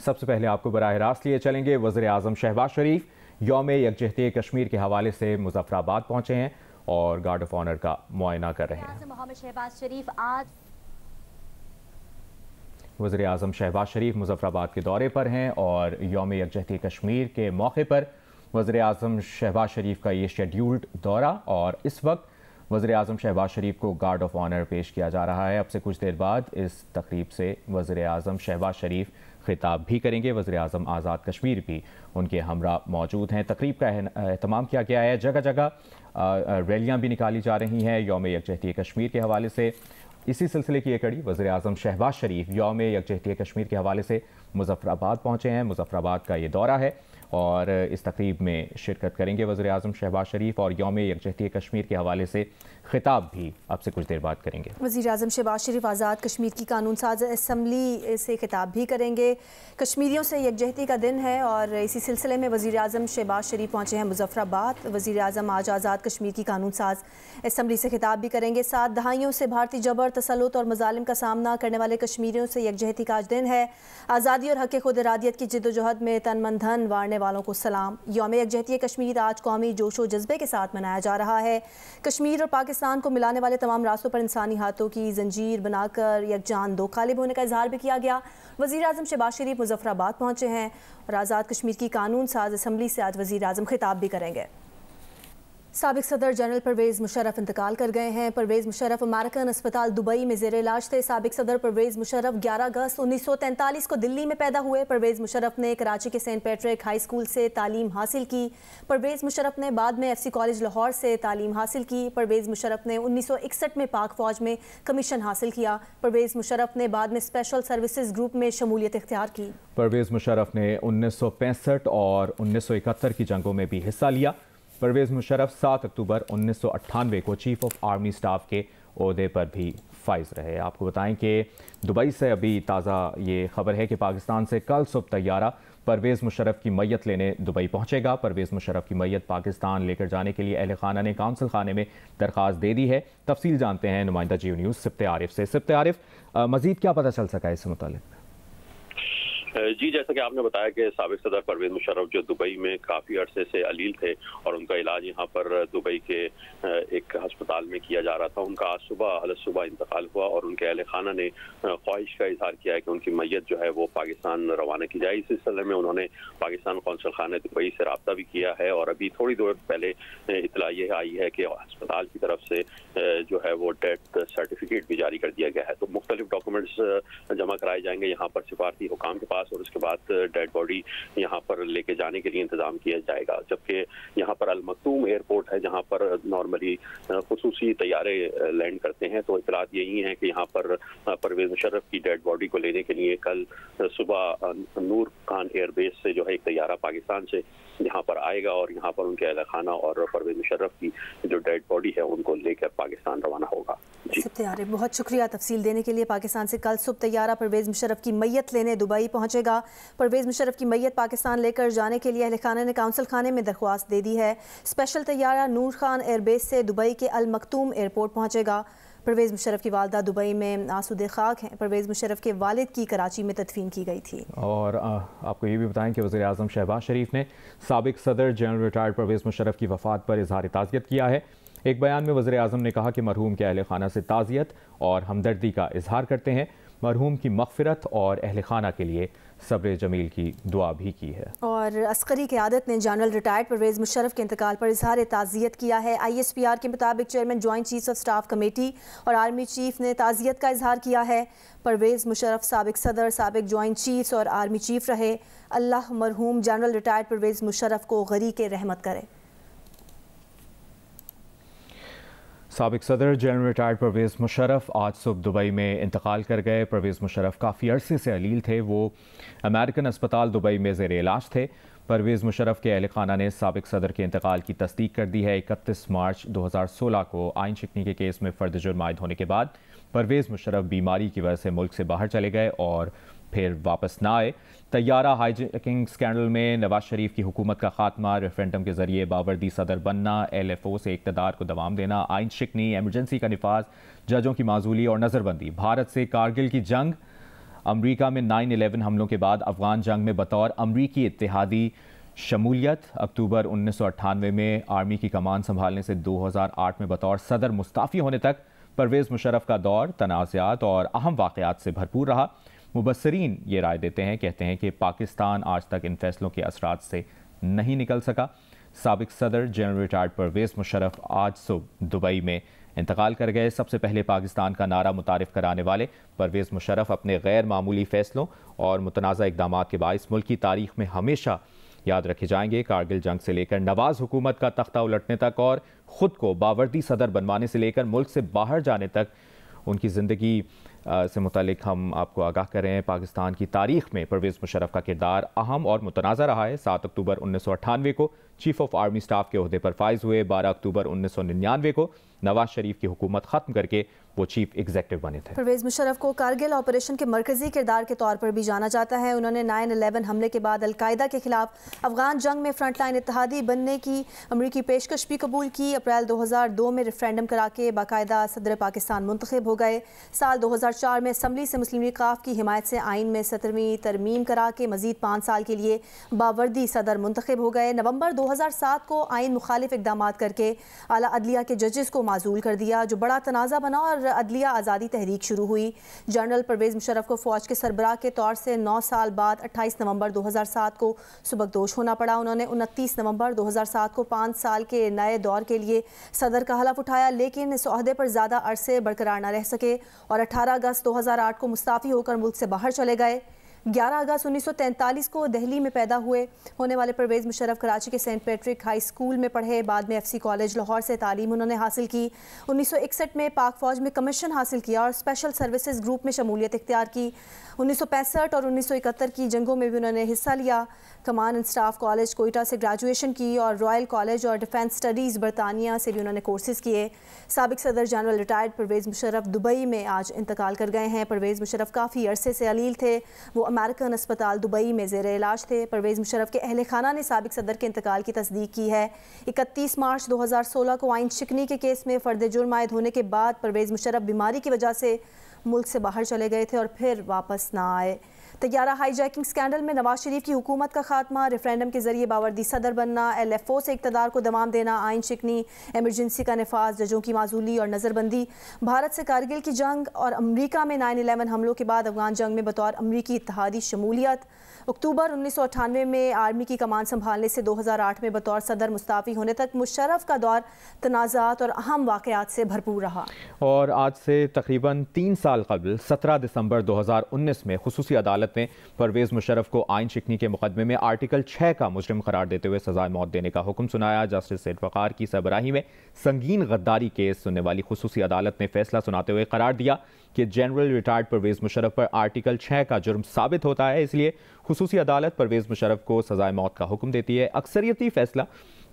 سب سے پہلے آپ کو براہ راست لیے چلیں گے وزیر اعظم شہباز شریف یوم یکجہتی کشمیر کے حوالے سے مظفر آباد پہنچے ہیں اور گارڈ آف آنر کا معائنہ کر رہے ہیں۔ وزیر اعظم شہباز شریف مظفر آباد کے دورے پر ہیں اور یوم یکجہتی کشمیر کے موقع پر وزیر اعظم شہباز شریف کا یہ شیڈیولڈ دورہ، اور اس وقت وزیر اعظم شہباز شریف کو گارڈ آف آنر پیش کیا جا رہا ہے۔ اب سے کچھ دیر بعد اس تقریب سے وزیر اعظم شہباز شریف خطاب بھی کریں گے۔ وزیر اعظم آزاد کشمیر بھی ان کے ہمراہ موجود ہیں۔ تقریب کا اہتمام کیا گیا ہے، جگہ جگہ ریلیاں بھی نکالی جا رہی ہیں یوم یکجہتی کشمیر کے حوالے سے۔ اسی سلسلے کی یہ کڑی وزیر اعظم شہباز شریف یوم یکجہتی کشمیر کے حوالے سے مظفر آباد پہنچے ہیں۔ مظفر آباد کا یہ دورہ ہے اور اس تقریب میں شرکت کریں گے وزیر اعظم شہباز شریف، اور یوم یکجہتی کشمیر کے حوالے سے خطاب بھی اب سے کچھ دیر بعد کریں گے۔ وزیر اعظم شہباز شریف آزاد کشمیر کی قانون ساز اسمبلی سے خطاب بھی کریں گے۔ کشمیریوں سے یکجہتی کا دن ہے اور اسی سلسلے میں وزیر اعظم شہباز شریف پہنچے ہیں مظفر آباد۔ وزیر اعظم آج آزاد کشمیر کی قانون ساز اسمبلی سے خطاب بھی کریں گے۔ 7 دہائیوں سے بھارتی جبر، تسلط اور مظالم کا سامنا کرنے والے کشمیریوں سے یکجہتی کا آج دن ہے۔ آزادی اور حق خود ارادیت کی جد و جہد میں تن من دھن وارنے والوں کو سلام۔ یوم یکجہتی کشمیر آج قومی جوش و جذبے کے ساتھ منایا جا رہا ہے۔ کشمیر اور پاکستان کو ملانے والے تمام راستوں پر انسانی ہاتھوں کی زنجیر بنا کر یکجان دو قالب ہونے کا اظہار بھی کیا گیا۔ وزیر اعظم شہباز شریف مظفر آباد پہنچے ہیں اور آزاد کشمیر کی قانون ساز اسمبلی سے آج وزیر اعظم خطاب بھی کریں گے۔ سابق صدر جنرل پرویز مشرف انتقال کر گئے ہیں۔ پرویز مشرف امریکن اسپتال دبئی میں زیر علاج تھے۔ سابق صدر پرویز مشرف 11 اگست 1943 کو دلی میں پیدا ہوئے۔ پرویز مشرف نے کراچی کے سینٹ پیٹرک ہائی اسکول سے تعلیم حاصل کی۔ پرویز مشرف نے بعد میں FCC کالج لاہور سے تعلیم حاصل کی۔ پرویز مشرف نے 1961 میں پاک فوج میں کمیشن حاصل کیا۔ پرویز مشرف نے بعد میں اسپیشل سروسز گروپ میں شمولیت اختیار کی۔ پرویز مشرف نے 1965 اور 1971 کی جنگوں میں بھی حصہ لیا۔ پرویز مشرف 7 اکتوبر 1998 کو چیف آف آرمی سٹاف کے عہدے پر بھی فائز رہے۔ آپ کو بتائیں کہ دبئی سے ابھی تازہ یہ خبر ہے کہ پاکستان سے کل صبح طیارہ پرویز مشرف کی میت لینے دبئی پہنچے گا۔ پرویز مشرف کی میت پاکستان لے کر جانے کے لیے اہل خانہ نے کونسل خانے میں درخواست دے دی ہے۔ تفصیل جانتے ہیں نمائندہ جیو نیوز سبت عارف سے۔ سبت عارف، مزید کیا پتہ چل سکا ہے اس سے متعلق؟ جی، جیسا کہ آپ نے بتایا کہ سابق صدر پرویز مشرف جو دبئی میں کافی عرصے سے علیل تھے اور ان کا علاج یہاں پر دبئی کے ایک ہسپتال میں کیا جا رہا تھا، ان کا آج صبح انتقال ہوا اور ان کے اہل خانہ نے خواہش کا اظہار کیا ہے کہ ان کی میت جو ہے وہ پاکستان روانہ کی جائے۔ اس سلسلے میں انہوں نے پاکستان قونصل خانہ دبئی سے رابطہ بھی کیا ہے اور ابھی تھوڑی دیر پہلے اطلاع یہ آئی ہے کہ ہسپتال کی طرف سے جو ہے وہ ڈیتھ سرٹیفکیٹ بھی جاری کر دیا گیا ہے۔ تو مختلف ڈاکومنٹس جمع کرائے جائیں گے یہاں پر سفارتی حکام کے پاس اور اس کے بعد ڈیڈ باڈی یہاں پر لے کے جانے کے لیے انتظام کیا جائے گا۔ جبکہ یہاں پر المکتوم ایئرپورٹ ہے جہاں پر نارملی خصوصی طیارے لینڈ کرتے ہیں، تو اطلاعات یہی ہیں کہ یہاں پر پرویز مشرف کی ڈیڈ باڈی کو لینے کے لیے کل صبح نور خان ایئر بیس سے جو ہے ایک طیارہ پاکستان سے یہاں پر آئے گا اور یہاں پر ان کے اہل خانہ اور پرویز مشرف کی جو ڈیڈ باڈی ہے ان کو لے کر پاکستان روانہ ہوگا۔ بہت شکریہ تفصیل دینے کے لیے۔ پاکستان سے کل صبح طیارہ پرویز مشرف کی میت لینے دبئی پہنچے گا۔ پرویز مشرف کی میت پاکستان لے کر جانے کے لیے اہل خانہ نے کونسل خانے میں درخواست دے دی ہے۔ اسپیشل طیارہ نور خان ایئر بیس سے دبئی کے المکتوم ایئرپورٹ پہنچے گا۔ پرویز مشرف کی والدہ دبئی میں آسودہ خاک ہیں۔ پرویز مشرف کے والد کی کراچی میں تدفین کی گئی تھی۔ اور آپ کو یہ بھی بتائیں کہ وزیر اعظم شہباز شریف نے سابق صدر جنرل ریٹائرڈ پرویز مشرف کی وفات پر اظہار تعزیت کیا ہے۔ ایک بیان میں وزیر اعظم نے کہا کہ مرحوم کے اہل خانہ سے تعزیت اور ہمدردی کا اظہار کرتے ہیں۔ مرحوم کی مغفرت اور اہل خانہ کے لیے صبر جمیل کی دعا بھی کی ہے۔ اور عسکری قیادت نے جنرل ریٹائرڈ پرویز مشرف کے انتقال پر اظہار تعزیت کیا ہے۔ ISPR کے مطابق chairman joint chiefs of staff committee اور آرمی چیف نے تعزیت کا اظہار کیا ہے۔ پرویز مشرف سابق صدر، سابق جوائنٹ چیفز اور آرمی چیف رہے۔ اللہ مرحوم جنرل ریٹائرڈ پرویز مشرف کو غریق رحمت کرے۔ سابق صدر جنرل ریٹائرڈ پرویز مشرف آج صبح دبئی میں انتقال کر گئے۔ پرویز مشرف کافی عرصے سے علیل تھے، وہ امریکن اسپتال دبئی میں زیر علاج تھے۔ پرویز مشرف کے اہل خانہ نے سابق صدر کے انتقال کی تصدیق کر دی ہے۔ 31 مارچ 2016 کو آئین شکنی کے کیس میں فرد جرم عائد ہونے کے بعد پرویز مشرف بیماری کی وجہ سے ملک سے باہر چلے گئے اور پھر واپس نہ آئے۔ طیارہ ہائی جیکنگ سکینڈل میں نواز شریف کی حکومت کا خاتمہ، ریفرینڈم کے ذریعے باوردی صدر بننا، LFO سے اقتدار کو دوام دینا، آئین شکنی، ایمرجنسی کا نفاذ، ججوں کی معزولی اور نظر بندی، بھارت سے کارگل کی جنگ، امریکہ میں 9/11 حملوں کے بعد افغان جنگ میں بطور امریکی اتحادی شمولیت، اکتوبر 1998 میں آرمی کی کمان سنبھالنے سے 2008 میں بطور صدر مستعفی ہونے تک پرویز مشرف کا دور تنازعات اور اہم واقعات سے بھرپور رہا۔ مبصرین یہ رائے دیتے ہیں، کہتے ہیں کہ پاکستان آج تک ان فیصلوں کے اثرات سے نہیں نکل سکا۔ سابق صدر جنرل ریٹائرڈ پرویز مشرف آج صبح دبئی میں انتقال کر گئے۔ سب سے پہلے پاکستان کا نعرہ متعارف کرانے والے پرویز مشرف اپنے غیر معمولی فیصلوں اور متنازع اقدامات کے باعث ملک کی تاریخ میں ہمیشہ یاد رکھے جائیں گے۔ کارگل جنگ سے لے کر نواز حکومت کا تختہ الٹنے تک اور خود کو باوردی صدر بنوانے سے لے کر ملک سے باہر جانے تک ان کی زندگی سے متعلق ہم آپ کو آگاہ کر رہے ہیں۔ پاکستان کی تاریخ میں پرویز مشرف کا کردار اہم اور متنازع رہا ہے۔ 7 اکتوبر 1998 کو چیف آف آرمی سٹاف کے عہدے پر فائز ہوئے۔ 12 اکتوبر 1999 کو نواز شریف کی حکومت ختم کر کے وہ چیف ایگزیکٹو بنے تھے۔ پرویز مشرف کو کارگل آپریشن کے مرکزی کردار کے طور پر بھی جانا جاتا ہے۔ انہوں نے 9/11 حملے کے بعد القاعدہ کے خلاف افغان جنگ میں فرنٹ لائن اتحادی بننے کی امریکی پیشکش بھی قبول کی۔ اپریل 2002 میں ریفرینڈم کرا کے باقاعدہ صدر پاکستان منتخب ہو گئے۔ سال 2004 میں اسمبلی سے مسلم لیگ ق کی حمایت سے آئین میں 17ویں ترمیم کرا کے مزید 5 سال کے لیے باوردی صدر منتخب ہو گئے۔ نومبر 2007 کو آئین مخالف اقدامات کر کے اعلیٰ عدلیہ کے ججز کو معزول کر دیا، جو بڑا تنازع بنا اور عدلیہ آزادی تحریک شروع ہوئی۔ جنرل پرویز مشرف کو فوج کے سربراہ کے طور سے 9 سال بعد 28 نومبر 2007 کو سبکدوش ہونا پڑا۔ انہوں نے 29 نومبر 2007 کو 5 سال کے نئے دور کے لیے صدر کا حلف اٹھایا، لیکن اس عہدے پر زیادہ عرصے برقرار نہ رہ سکے اور 18 اگست 2008 کو مستعفی ہو کر ملک سے باہر چلے گئے۔ 11 اگست 1943 کو دہلی میں پیدا ہونے والے پرویز مشرف کراچی کے سینٹ پیٹرک ہائی اسکول میں پڑھے، بعد میں FC کالج لاہور سے تعلیم انہوں نے حاصل کی۔ 1961 میں پاک فوج میں کمیشن حاصل کیا اور اسپیشل سروسز گروپ میں شمولیت اختیار کی۔ 1965 اور 1971 کی جنگوں میں بھی انہوں نے حصہ لیا۔ کمان اینڈ اسٹاف کالج کوئٹہ سے گریجویشن کی اور رائل کالج اور ڈیفنس اسٹڈیز برطانیہ سے بھی انہوں نے کورسز کیے۔ سابق صدر general retired Pervez Musharraf Dubai میں آج انتقال کر گئے ہیں۔ پرویز مشرف کافی عرصے سے علیل تھے، وہ امریکن اسپتال دبئی میں زیر علاج تھے۔ پرویز مشرف کے اہل خانہ نے سابق صدر کے انتقال کی تصدیق کی ہے۔ 31 مارچ 2016 کو آئین شکنی کے کیس میں فرد جرم عائد ہونے کے بعد پرویز مشرف بیماری کی وجہ سے ملک سے باہر چلے گئے تھے اور پھر واپس نہ آئے۔ طیارہ ہائی جیکنگ سکینڈل میں نواز شریف کی حکومت کا خاتمہ، ریفرینڈم کے ذریعے باوردی صدر بننا، LFO سے اقتدار کو دوام دینا، آئین شکنی، ایمرجنسی کا نفاذ، ججوں کی معزولی اور نظر بندی، بھارت سے کارگل کی جنگ اور امریکہ میں 9/11 حملوں کے بعد افغان جنگ میں بطور امریکی اتحادی شمولیت، اکتوبر 1998 میں آرمی کی کمان سنبھالنے سے 2008 میں بطور صدر مستعفی ہونے تک مشرف کا دور تنازعات اور اہم واقعات سے بھرپور رہا۔ اور آج سے تقریباً 3 سال قبل 17 دسمبر 2019 میں خصوصی عدالت نے پرویز مشرف کو آئین شکنی کے مقدمے میں آرٹیکل 6 کا مجرم قرار دیتے ہوئے سزائے موت دینے کا حکم سنایا۔ جسٹس سید وقار کی سربراہی میں سنگین غداری کیس سننے والی خصوصی عدالت نے فیصلہ سناتے ہوئے قرار دیا کہ جنرل ریٹائرڈ پرویز مشرف پر آرٹیکل 6 کا جرم ثابت ہوتا ہے، اس لیے خصوصی عدالت پرویز مشرف کو سزائے موت کا حکم دیتی ہے۔ اکثریتی فیصلہ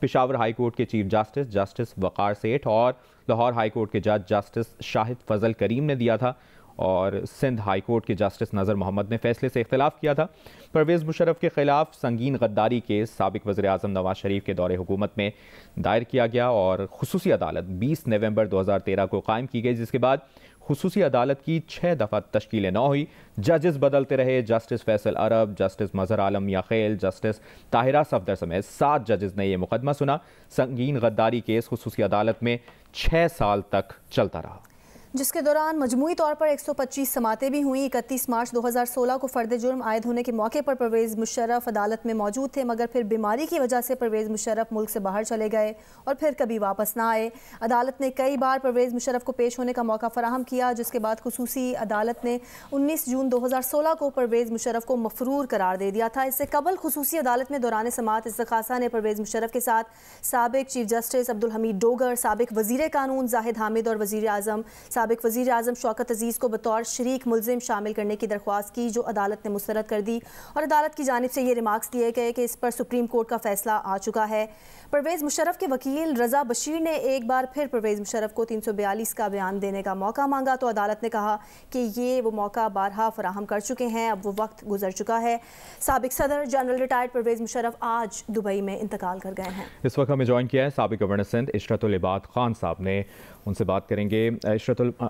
پشاور ہائی کورٹ کے چیف جسٹس جسٹس وقار سیٹھ اور لاہور ہائی کورٹ کے جج جسٹس شاہد فضل کریم نے دیا تھا اور سندھ ہائی کورٹ کے جسٹس نذر محمد نے فیصلے سے اختلاف کیا تھا۔ پرویز مشرف کے خلاف سنگین غداری کیس سابق وزیر اعظم نواز شریف کے دور حکومت میں دائر کیا گیا اور خصوصی عدالت 20 نومبر 2013 کو قائم کی گئی، جس کے بعد خصوصی عدالت کی 6 دفعہ تشکیل نو ہوئی، ججز بدلتے رہے۔ جسٹس فیصل عرب، جسٹس مظہر عالم یاخیل، جسٹس طاہرہ صفدر سمیت 7 ججز نے یہ مقدمہ سنا۔ سنگین غداری کیس خصوصی عدالت میں 6 سال تک چلتا رہا، جس کے دوران مجموعی طور پر 125 سماعتیں بھی ہوئیں۔ 31 مارچ 2016 کو فرد جرم عائد ہونے کے موقع پر پرویز مشرف عدالت میں موجود تھے، مگر پھر بیماری کی وجہ سے پرویز مشرف ملک سے باہر چلے گئے اور پھر کبھی واپس نہ آئے۔ عدالت نے کئی بار پرویز مشرف کو پیش ہونے کا موقع فراہم کیا، جس کے بعد خصوصی عدالت نے 19 جون 2016 کو پرویز مشرف کو مفرور قرار دے دیا تھا۔ اس سے قبل خصوصی عدالت میں دوران سماعت استغاثہ نے پرویز مشرف کے ساتھ سابق چیف جسٹس عبدالحمید ڈوگر، سابق وزیر قانون زاہد حامد اور سابق وزیر اعظم شوکت عزیز کو بطور شریک ملزم شامل کرنے کی درخواست کی، جو عدالت نے مسترد کر دی اور عدالت کی جانب سے یہ ریمارکس دیے گئے کہ اس پر سپریم کورٹ کا فیصلہ آ چکا ہے۔ پرویز مشرف کے وکیل رضا بشیر نے ایک بار پھر پرویز مشرف کو 342 کا بیان دینے کا موقع مانگا تو عدالت نے کہا کہ یہ وہ موقع بارہا فراہم کر چکے ہیں، اب وہ وقت گزر چکا ہے۔ سابق صدر جنرل ریٹائرڈ پرویز مشرف آج دبئی میں انتقال کر گئے ہیں۔ اس وقت ہمیں جوائن کیا ہے سابق گورنر سندھ عشرت العباد خان صاحب نے، ان سے بات کریں گے۔ عشرت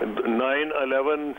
9/11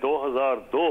2002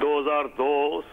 2002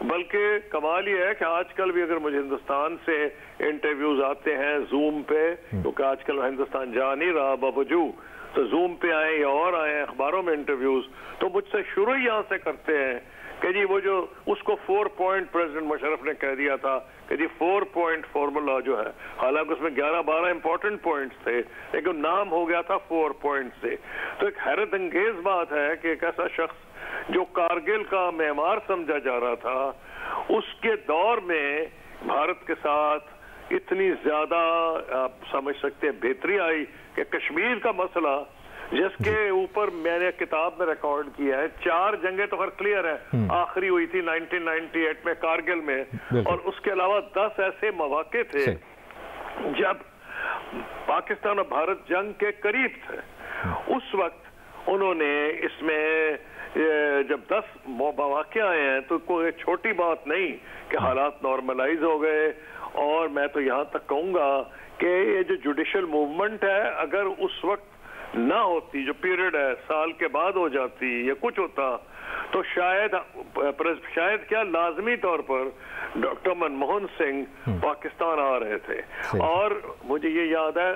بلکہ کمال یہ ہے کہ آج کل بھی اگر مجھے ہندوستان سے انٹرویوز آتے ہیں زوم پہ، کیونکہ آج کل ہندوستان جا نہیں رہا باوجود، تو زوم پہ آئیں یا اور آئیں اخباروں میں انٹرویوز، تو مجھ سے شروع ہی یہاں سے کرتے ہیں کہ جی وہ جو اس کو 4 پوائنٹ پریزیڈنٹ مشرف نے کہہ دیا تھا کہ جی 4 پوائنٹ فارمولا جو ہے، حالانکہ اس میں 11-12 امپورٹنٹ پوائنٹس تھے لیکن نام ہو گیا تھا 4 پوائنٹ سے. تو ایک حیرت انگیز بات ہے کہ ایک ایسا شخص جو کارگل کا معمار سمجھا جا رہا تھا، اس کے دور میں بھارت کے ساتھ اتنی زیادہ آپ سمجھ سکتے ہیں بہتری آئی کہ کشمیر کا مسئلہ جس کے اوپر میں نے کتاب میں ریکارڈ کیا ہے، 4 جنگیں تو خیر کلیئر ہے، آخری ہوئی تھی 1998 میں کارگل میں، اور اس کے علاوہ 10 ایسے مواقع تھے جب پاکستان اور بھارت جنگ کے قریب تھے. اس وقت انہوں نے اس میں جب 10 مواقع آئے ہیں تو کوئی چھوٹی بات نہیں کہ حالات نارملائز ہو گئے. اور میں تو یہاں تک کہوں گا کہ یہ جو جوڈیشل موومنٹ ہے اگر اس وقت نہ ہوتی، جو پیریڈ ہے سال کے بعد ہو جاتی یا کچھ ہوتا، تو شاید کیا لازمی طور پر ڈاکٹر منموہن سنگھ پاکستان آ رہے تھے. اور مجھے یہ یاد ہے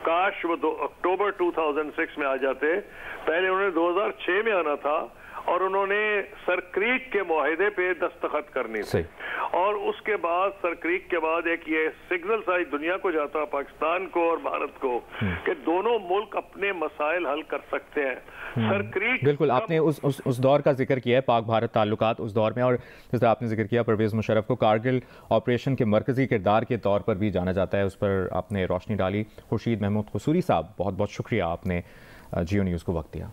کاش وہ اکتوبر 2006 میں آ جاتے. پہلے انہوں نے 2006 میں آنا تھا اور انہوں نے سر کریک کے معاہدے پہ دستخط کرنی تھی، اور اس کے بعد سر کریک کے بعد ایک یہ سگنل ساری دنیا کو جاتا پاکستان کو اور بھارت کو کہ دونوں ملک اپنے مسائل حل کر سکتے ہیں. سر کریک بالکل آپ نے اس دور کا ذکر کیا ہے، پاک بھارت تعلقات اس دور میں، اور جس طرح آپ نے ذکر کیا پرویز مشرف کو کارگل آپریشن کے مرکزی کردار کے طور پر بھی جانا جاتا ہے، اس پر آپ نے روشنی ڈالی. خورشید محمود قصوری صاحب، بہت بہت شکریہ، آپ نے جیو نیوز کو وقت دیا.